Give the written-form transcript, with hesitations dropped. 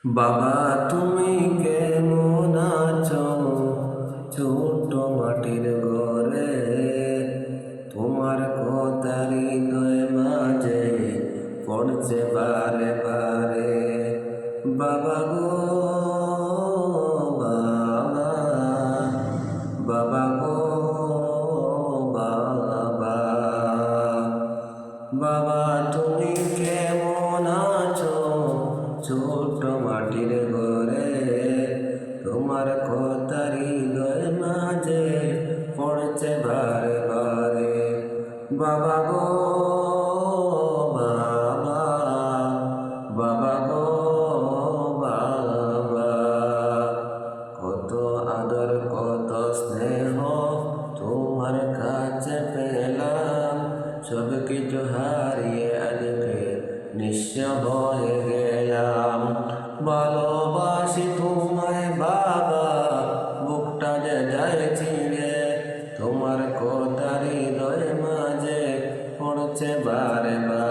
বাবা তুমি কেমন আছো? ছোট মাটির ঘরে তোমার কথা হৃদয় মাঝে পড়ছে বারে বারে। বাবা গো বাবা, বাবা গো বাবা, বাবা তুমি কেমন আছো? ছোট মাটির ঘরে তোমার কথা হৃদয় মাঝে পড়ছে বারে বারে। বাবা গো বাবা, বাবা গো বাবা, কত আদর কত স্নেহ তোমার কাছে পেলাম, সব কিছু হারিয়ে আজকে নিঃস্ব হয়ে গেলাম। ভালোবাসি তোমায় বাবা, বুকটা যে যায় ছিঁড়ে, তোমার কথা হৃদয় মাঝে পড়ছে বারে বারে।